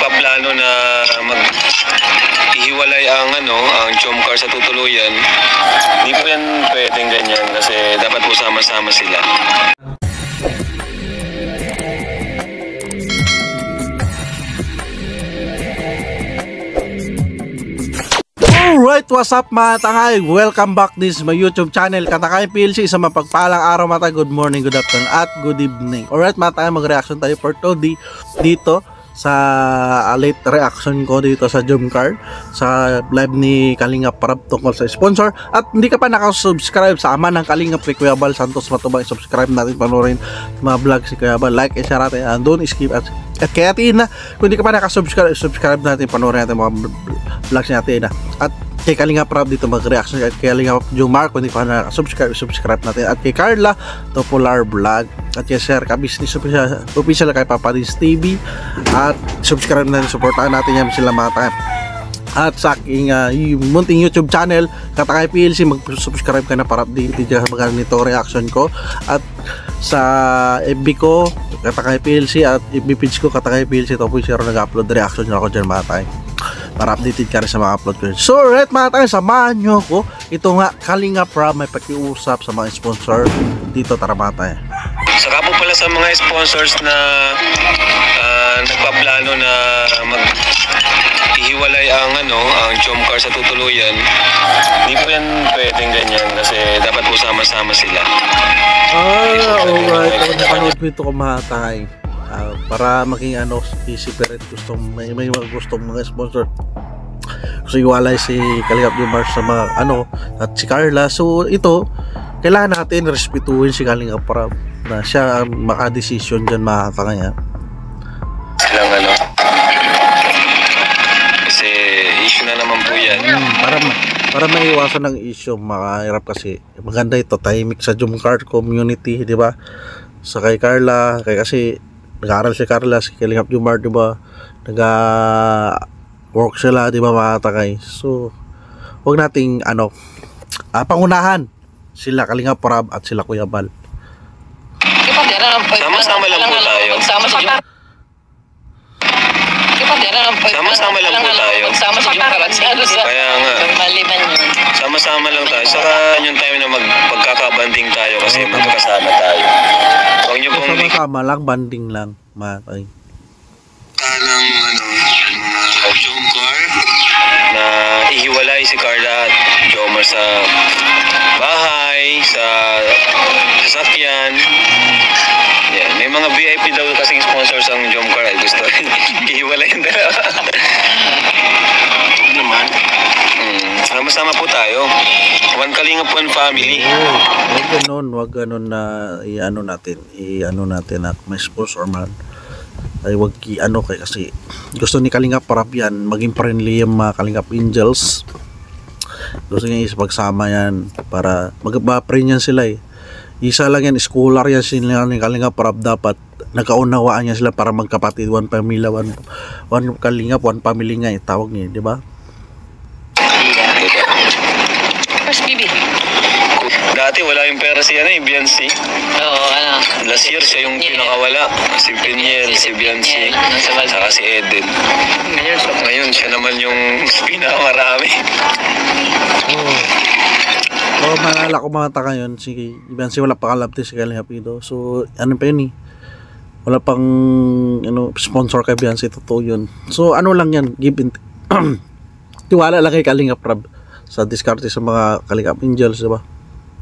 nagpaplano na mag-ihiwalay ang Jomcar sa tutuluyan, hindi po yan pwedeng ganyan kasi dapat po sama-sama sila. Alright, what's up mga tangay? Welcome back this my YouTube channel, Katakay PLC. Sa mapagpalang araw mga tangay, good morning, good afternoon, at good evening. Alright mga tangay, mag-reaction tayo for today dito sa late reaction ko dito sa Jomcar, sa live ni Kalingap Prab tungkol sa sponsor. At hindi ka pa nakasubscribe sa ama ng Kalingap kay Kuya Bal Santos Matubang, subscribe natin, panoorin mga vlog si Kuya Bal, like and share natin, and don't skip at kaya tina, kung hindi ka pa nakasubscribe, subscribe natin, panoorin natin mga vlogs natin at kay Kalingap Prab dito mag-reaction, at kay Kalingap Jomcar kung hindi pa nakasubscribe, subscribe natin, at kay Carla Popular Vlog, at kay Sir Kabisnis official kay Papa Diz TV, at subscribe natin, supportahan natin yan sila mga tayo. At sa aking munting YouTube channel, Katakay PLC, mag-subscribe ka na para update dyan sa mga nito reaction ko. At sa FB ko, Katakay PLC, at FB page ko, Katakay PLC, ito po yung nag-upload reaction nyo ako dyan mga tayo, para updated ka rin sa mga upload ko. So right mga tayo, samahan nyo ko. Ito nga, Kalingap Prab may pakiusap sa mga sponsor dito, tara mga tayo. Saka po pala sa mga sponsors na nagpaplano na mag-ihiwalay ang Jomcar sa tutuluyan, hindi po yan pwedeng ganyan kasi dapat po sama-sama sila. Alright, ako napanood mo ito kumatay. Para maging easy pero may gustong mga sponsor kasi iwalay si Kalingap Jomcar sa mga at si Carla. So ito, kailangan natin respetuhin si Kalingap Prab na siya ang makadesisyon dyan mga kanya. Silang kasi issue na naman po yan. Para maiwasan ng issue, makahirap kasi maganda ito, tahimik sa Jomcar community, di ba? Sa kay Carla, kasi nag-aaral si Carla, si Kalingap Jomcar, di ba? Nag-work sila, di ba mga takay? So, huwag nating pangunahan sila Kalingap Prab at sila Kuya Bal. Sama-sama lang po tayo. Sama-sama lang po tayo. Kaya nga, sama-sama lang tayo. Saka yung time na magkakabanding tayo kasi magkasama tayo. Huwag niyo pong sama-sama lang, banding lang matay. Kanang mga Jomcar na ihiwalay si Carla at Jomcar sa bahay, sa sasakyan. Yeah, may mga VIP daw kasing sponsors ang Jomcar ay gusto ihiwalay yung dalawa. Naman. Sama-sama po tayo. One Kalingap, one family. Wag ganun na i-ano natin na may sponsor man. Ay wag kay kasi gusto ni Kalingap Prab yan maging friendly yung mga Kalingap Angels. Gusto niya pagsama yan para mag-friend yan sila eh. Isa lang yan, scholar yan sila ni Kalingap Prab, dapat nagkaunawaan niya sila para magkapatid, one family, one Kalingap, one family nga tawag niya, di ba? Dati wala yung pera si Biancy. Oo, last year siya yung pinakawala. Si Piniel, si Biancy, saka si Eden. Ngayon siya naman yung pinakamarami. Maalala ko mga taka yun, si Biancy wala pa kalapti si Kalingap Ido. So pa yun wala pang sponsor kay Biancy, totoo yun. So lang yan, give and tiwala lang kay Kalingap Prab sa diskarte sa mga Kalingap Angels, diba?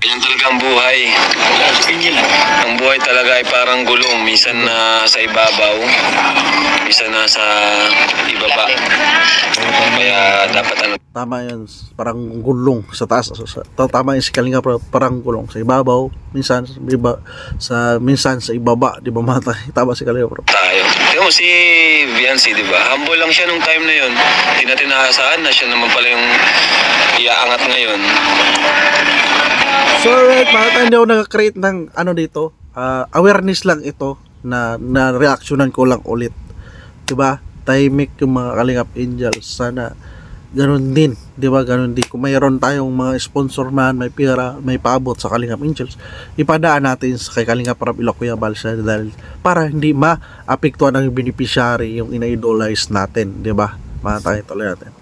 Yan talaga ang buhay. Ang buhay talaga ay parang gulong. Minsan na sa ibabaw, minsan na sa ibaba. Kaya dapat tama yun, parang gulong sa taas. Tama yun si Kalingap, parang gulong sa ibabaw, minsan sa ibaba, di ba mata? Tama si Kalingap tayo. Tignan mo si Biancy, di ba? Humble lang siya nung time na yun. Hindi natin naasahan na siya naman pala yung iaangat ngayon. So right, hindi ako nag-create ng dito, awareness lang ito na reactionan ko lang ulit, diba? Tahimik yung mga Kalingap Angels, sana ganun din, di ba? Ganun din. Kung mayroon tayong mga sponsor man, may pera, may paabot sa Kalingap Angels, ipadaan natin sa kay Kalingap Rab Kuya Balsa dahil para hindi maapektuhan ng beneficiary yung ina-idolize natin, di ba? Mga tayo tuloy natin.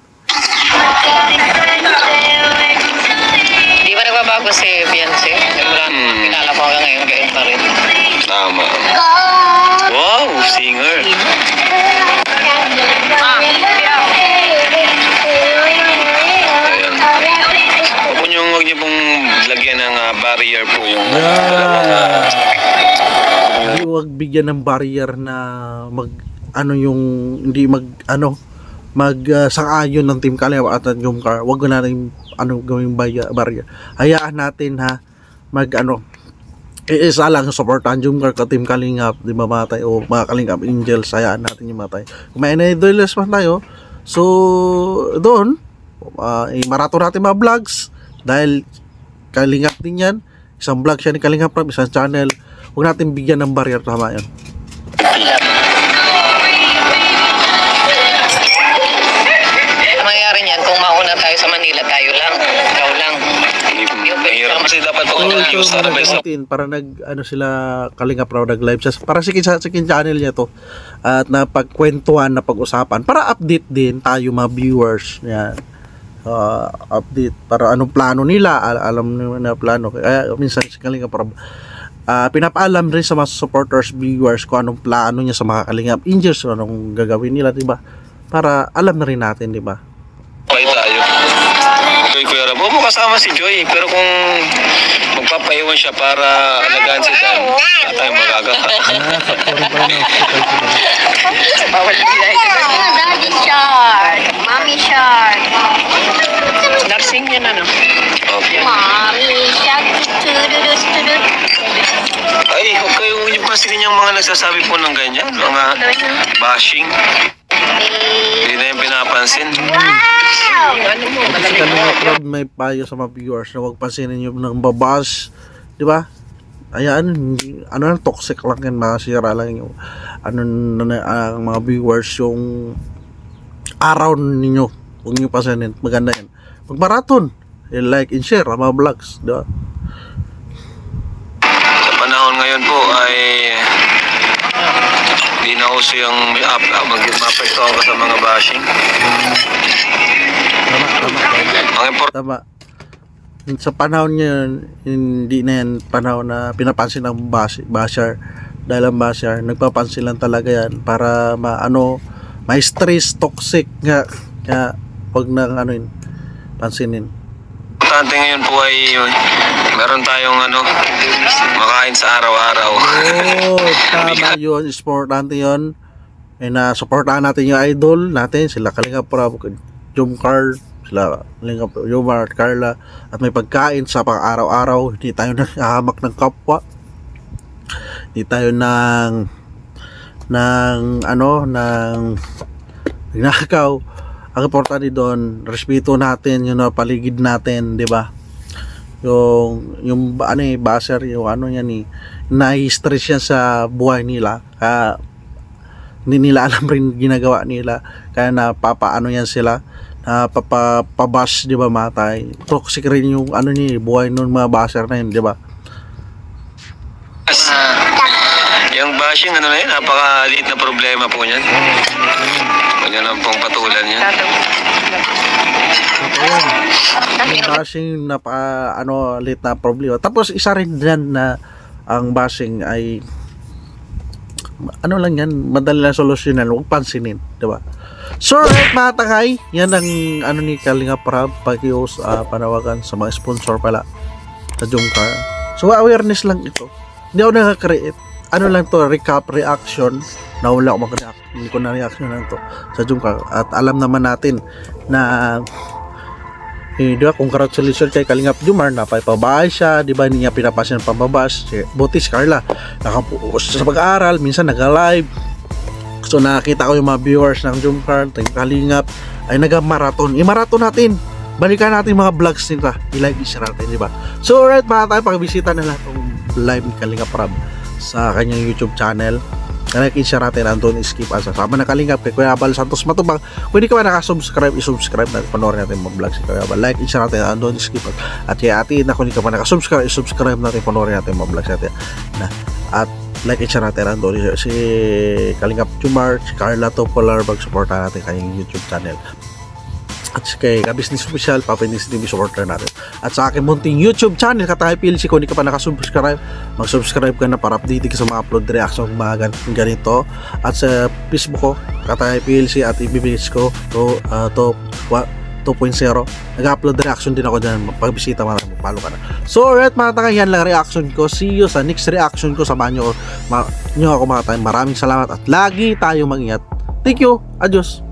Di ba nagbabago si Beyonce? Mula pinala ko hanggang ngayon, gayon pa rin. Tama. Wow, singer. Ayan. Huwag niyo pong lagyan ng barrier po yung Hindi wag bigyan ng barrier na hindi sang-ayon ng Team Kalingap at ng Jomcar. Wag na natin gawing barrier. Hayaan natin isa lang supportan Jomcar ka Team Kalingap, di ba matay o mga Kalingap Angels, hayaan natin yung matay. Kung may na-idolize man tayo, so doon maraton natin mga vlogs dahil Kalingap din yan, isang vlog siya ni Kalingap Rab, isang channel. Huwag natin bigyan ng barrier, tama yun. Mangyayari niyan kung mauna tayo sa Manila, tayo lang, ikaw lang. Mahirap kasi dapat po para sila Kalingap Rab nag-live siya para sa second channel niya to at napagkwentuhan, napag-usapan para update din tayo mga viewers yan. Update para anong plano nila, alam nyo na plano, kaya minsan si Kalingap Rab pinapaalam rin sa mga supporters, viewers kung anong plano niya sa mga Kalingap Angels, anong gagawin nila, diba, para alam na rin natin, diba. Okay tayo. Okay, Kuya Rab. Huwag mo kasama si Joy, pero kung magpapaiwan siya para alagaan si Dan, wala tayong magagawa. Bawal sila ito. Daddy Shark, Mommy Shark, Nursing yan ano? Okay. Mommy Shark, tududut. Ay, huwag kayo yung pansinin yung mga nagsasabi po ng ganyan, mga bashing. Hindi na yung pinapansin. Ano mo? Kasi Kalingap Rab may payo sa mga viewers na huwag pansinin yung ng babash, di ba? Ayan, toxic lang yan, masira lang yung ang mga viewers yung araw ninyo. Huwag nyo pansinin, maganda yan. Magmarathon, like and share ang mga vlogs, di ba? Sa panahon ngayon po ay hindi na uso yung mapektuhan ka sa mga bashing. Tama. Sa panahon ngayon, hindi na yan panahon na pinapansin ng basher. Dahil ang basher, nagpapansin lang talaga yan para may stress, toxic nga. Kaya huwag na pansinin. Importante ngayon po ay meron tayong makain sa araw-araw. Tama yun, importante yun. Supportahan natin yung idol natin, sila Kalingap Rab, Jomcar, sila Kalingap Jomar, Carla, at may pagkain sa pang-araw-araw. Hindi tayo nanghahamak ng kapwa. Hindi tayo ng nakaw. Ang importante doon, respeto natin yung paligid natin, 'di ba? Yung baser, yung na-stress yan sa buhay nila. Hindi nila alam rin ginagawa nila. Kaya napapaano yan sila, napapabash, 'di ba, matay. Toxic rin yung buhay ng mga baser na yun, 'di ba? Yung bashing napakaliit na problema po niyan. Huwag nyo lang pong patulan yan. Yung bashing late na problema. Tapos isa rin dyan na ang bashing ay lang yan, madali lang solusyonan, huwag pansinin, diba? So right mga takay, yan ang ni Kalingap Rab panawagan sa mga sponsor pala sa Jomcar. So awareness lang ito, hindi ako nakaka-create lang to, recap, reaction na wala ako mag-react, hindi ko na reaction lang to sa Jomcar. At alam naman natin na diba, congratulations kay Kalingap Jomar, napapabahay siya, diba, hindi niya pinapasin ng pambabas. Buti si Carla nakapuos sa pag-aaral, minsan nag-live. So nakita ko yung mga viewers ng Jomcar, Kalingap ay nag-marathon. I-marathon natin, balikan natin mga vlogs nila, i-like, i-share natin, diba? So alright mga tayo, pag-bisita na lang itong live ni Kalingap Rab sa kanyang YouTube channel. like and share natin ang Don't Skip Ads. Sama na Kalingap kay Kuya Abal Santos Matubang. Kung hindi ka pa nakasubscribe, isubscribe natin, panoorin natin mga vlog si Kuya Abal. Like and share natin ang Don't Skip Ads. At kay Ate na kung hindi ka pa nakasubscribe, isubscribe natin, panoorin natin mga vlog si Ate na. At like and share natin ang Don't si Kalingap Jumar, si Carla Topolar, mag-supporta natin kanyang YouTube channel. At kay Ka-Business Official, Papinis TV, supporter natin. At sa aking munting YouTube channel, Katangay PLC, kung hindi ka pa nakasubscribe, mag-subscribe ka na para update ka sa mga upload reaction, mga ganito. At sa Facebook ko, Katangay PLC, at ibibigis ko to 2.0. Nag-upload reaction din ako dyan. Pagbisita mo, magpalo ka na. So alright mga tangay, yan lang reaction ko. See you sa next reaction ko. Samahan nyo ako mga tangay. Maraming salamat at lagi tayo mag-ingat. Thank you. Adios.